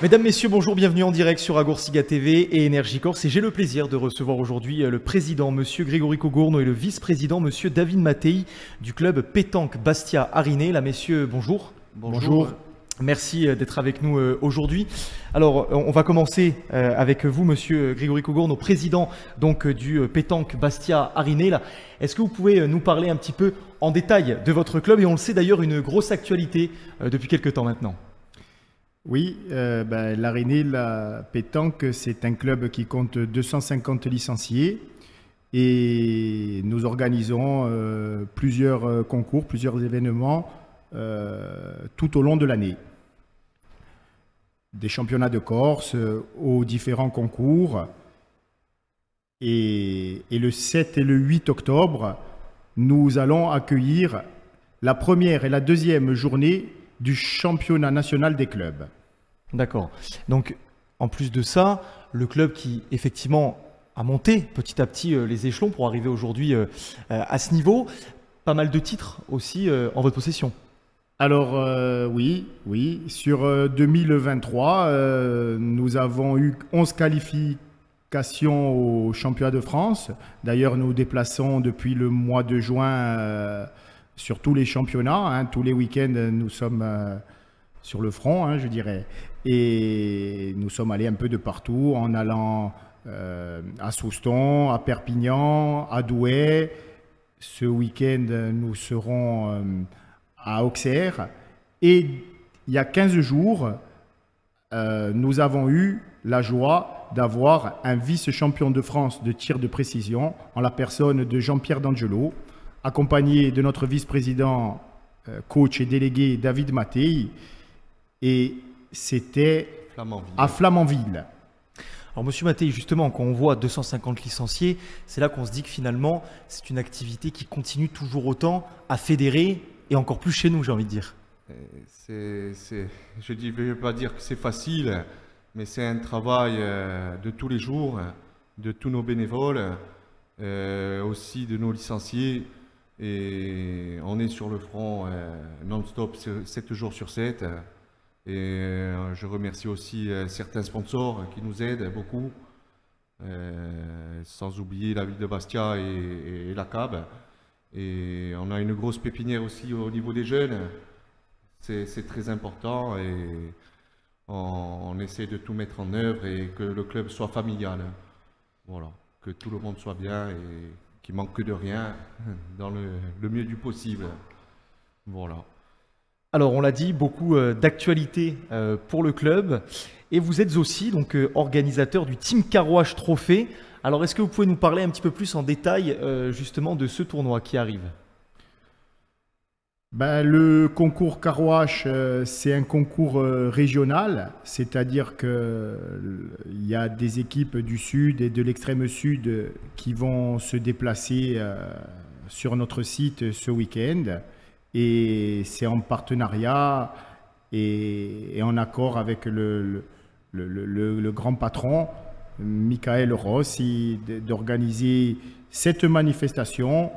Mesdames, Messieurs, bonjour, bienvenue en direct sur Agorsiga TV et Énergie Corse. Et j'ai le plaisir de recevoir aujourd'hui le président, Monsieur Grégory Cogurno, et le vice-président, Monsieur David Mattei, du club Pétanque Bastia Ariné. Là, messieurs, bonjour. Bonjour. Merci d'être avec nous aujourd'hui. Alors, on va commencer avec vous, Monsieur Grégory Cogurno, président donc du Pétanque Bastia Ariné. Là, est-ce que vous pouvez nous parler un petit peu en détail de votre club? Et on le sait d'ailleurs, une grosse actualité depuis quelques temps maintenant. Oui, l'Ariné, la pétanque, c'est un club qui compte 250 licenciés et nous organisons plusieurs concours, plusieurs événements tout au long de l'année. Des championnats de Corse aux différents concours. Et le 7 et le 8 octobre, nous allons accueillir la première et la deuxième journée du championnat national des clubs. D'accord. Donc, en plus de ça, le club qui, effectivement, a monté petit à petit les échelons pour arriver aujourd'hui à ce niveau, pas mal de titres aussi en votre possession. Alors, oui. Sur 2023, nous avons eu 11 qualifications au championnat de France. D'ailleurs, nous déplaçons depuis le mois de juin sur tous les championnats. Tous les week-ends, nous sommes sur le front, je dirais. Et nous sommes allés un peu de partout, en allant à Souston, à Perpignan, à Douai. Ce week-end, nous serons à Auxerre. Et il y a 15 jours, nous avons eu la joie d'avoir un vice-champion de France de tir de précision en la personne de Jean-Pierre D'Angelo, accompagné de notre vice-président, coach et délégué David Mattei. Et c'était à Flamanville. Alors, Monsieur Mattei, justement, quand on voit 250 licenciés, c'est là qu'on se dit que finalement, c'est une activité qui continue toujours autant à fédérer et encore plus chez nous, j'ai envie de dire. Je ne vais pas dire que c'est facile, mais c'est un travail de tous les jours, de tous nos bénévoles, aussi de nos licenciés. Et on est sur le front non-stop 7 jours sur 7. Et je remercie aussi certains sponsors qui nous aident beaucoup, sans oublier la ville de Bastia et la CAB. Et on a une grosse pépinière aussi au niveau des jeunes. C'est très important et on essaie de tout mettre en œuvre et que le club soit familial. Voilà, que tout le monde soit bien et qu'il ne manque de rien dans le mieux du possible. Voilà. Alors, on l'a dit, beaucoup d'actualités pour le club. Et vous êtes aussi donc organisateur du Team Carwash Trophée. Alors, est-ce que vous pouvez nous parler un petit peu plus en détail justement de ce tournoi qui arrive? Le concours Carwash, c'est un concours régional, c'est-à-dire qu'il y a des équipes du sud et de l'extrême sud qui vont se déplacer sur notre site ce week-end. Et c'est en partenariat et en accord avec le grand patron, Michael Rossi, d'organiser cette manifestation.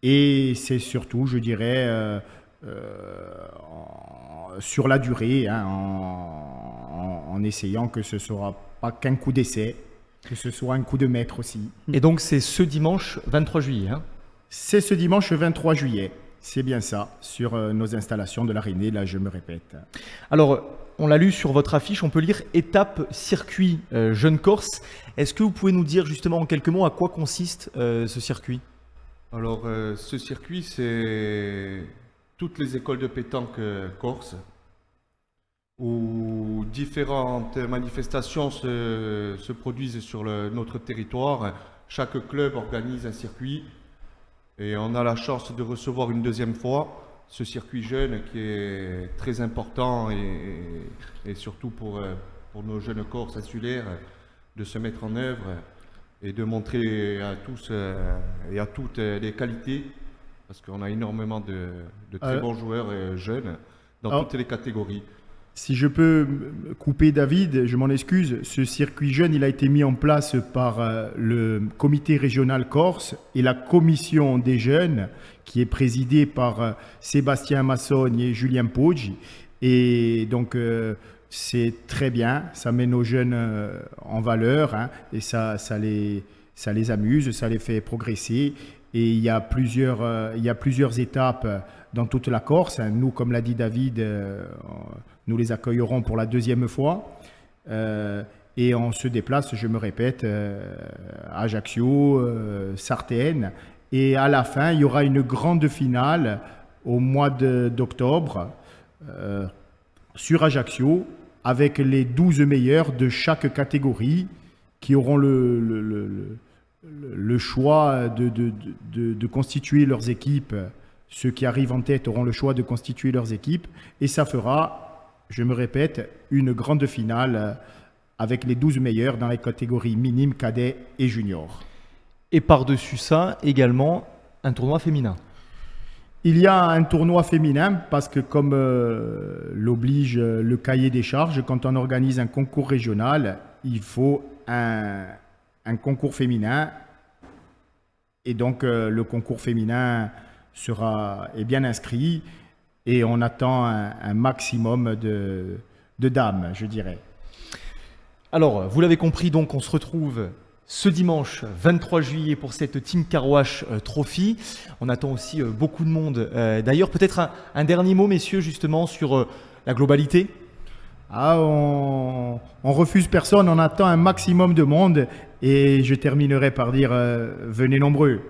Et c'est surtout, je dirais, sur la durée, en essayant que ce ne soit pas qu'un coup d'essai, que ce soit un coup de maître aussi. Et donc c'est ce dimanche 23 juillet C'est ce dimanche 23 juillet. C'est bien ça, sur nos installations de l'Ariné, là je me répète. Alors, on l'a lu sur votre affiche, on peut lire étape circuit Jeune Corse. Est-ce que vous pouvez nous dire justement en quelques mots à quoi consiste ce circuit? Alors, ce circuit, c'est toutes les écoles de pétanque corse, où différentes manifestations se produisent sur notre territoire. Chaque club organise un circuit. Et on a la chance de recevoir une deuxième fois ce circuit jeune qui est très important et surtout pour nos jeunes Corses insulaires de se mettre en œuvre et de montrer à tous et à toutes les qualités parce qu'on a énormément de très bons joueurs jeunes dans toutes les catégories. Si je peux couper David, je m'en excuse, ce circuit jeune, il a été mis en place par le comité régional Corse et la commission des jeunes qui est présidée par Sébastien Massogne et Julien Poggi. Et donc c'est très bien, ça met nos jeunes en valeur, hein, et ça les amuse, ça les fait progresser. Et il y a plusieurs étapes dans toute la Corse. Nous, comme l'a dit David, nous les accueillerons pour la deuxième fois. Et on se déplace, je me répète, à Ajaccio, Sartène. Et à la fin, il y aura une grande finale au mois d'octobre sur Ajaccio, avec les 12 meilleurs de chaque catégorie qui auront le choix de constituer leurs équipes. Ceux qui arrivent en tête auront le choix de constituer leurs équipes. Et ça fera, je me répète, une grande finale avec les 12 meilleurs dans les catégories minimes, cadets et juniors. Et par-dessus ça, également, un tournoi féminin. Il y a un tournoi féminin parce que comme l'oblige le cahier des charges, quand on organise un concours régional, il faut un concours féminin. Et donc le concours féminin est bien inscrit et on attend un maximum de dames, je dirais. Alors, vous l'avez compris, donc on se retrouve ce dimanche 23 juillet pour cette Team Car Wash Trophy. On attend aussi beaucoup de monde. D'ailleurs, peut-être un dernier mot, messieurs, justement, sur la globalité. On refuse personne, on attend un maximum de monde. Et je terminerai par dire, venez nombreux.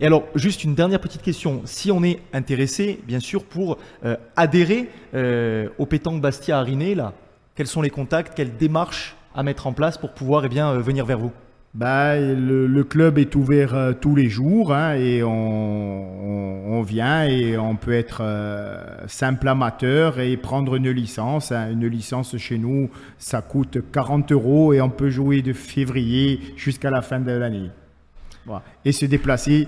Et alors, juste une dernière petite question. Si on est intéressé, bien sûr, pour adhérer au Pétanque Bastia Ariné, là, quels sont les contacts, quelles démarches à mettre en place pour pouvoir venir vers vous? Le club est ouvert tous les jours, hein, et on vient et on peut être simple amateur et prendre une licence. Hein. Une licence chez nous, ça coûte 40 € et on peut jouer de février jusqu'à la fin de l'année. Voilà. Et se déplacer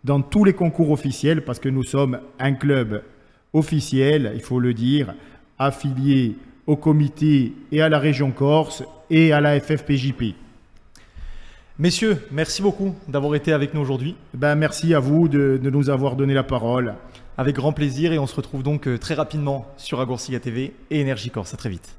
dans tous les concours officiels parce que nous sommes un club officiel, il faut le dire, affilié au comité et à la région Corse et à la FFPJP. Messieurs, merci beaucoup d'avoir été avec nous aujourd'hui. Merci à vous de nous avoir donné la parole. Avec grand plaisir et on se retrouve donc très rapidement sur Agorsiga TV et Énergie Corse. À très vite.